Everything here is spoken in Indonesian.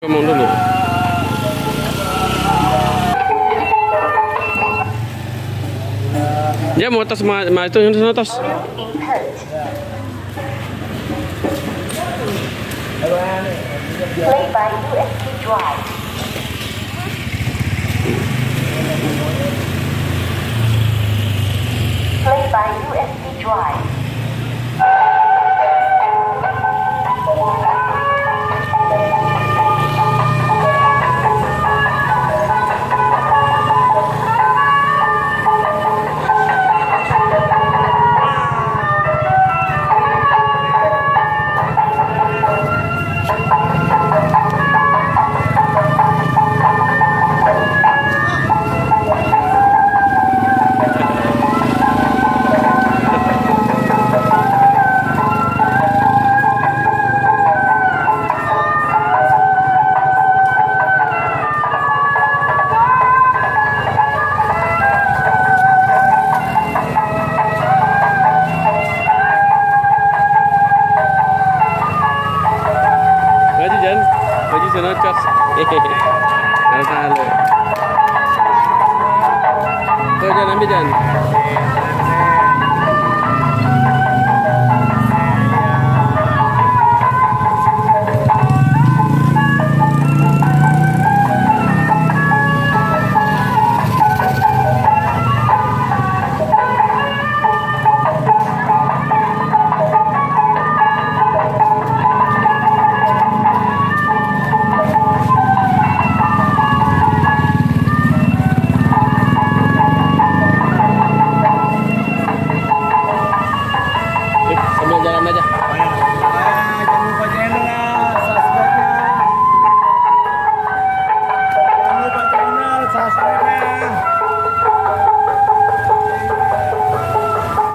Ngomong dulu. Ya mau tos itu yang tos. Play by USB drive. Play by USB drive. Maju Jan, maju sana cos. Halo. Tuh Jan ambil Jan.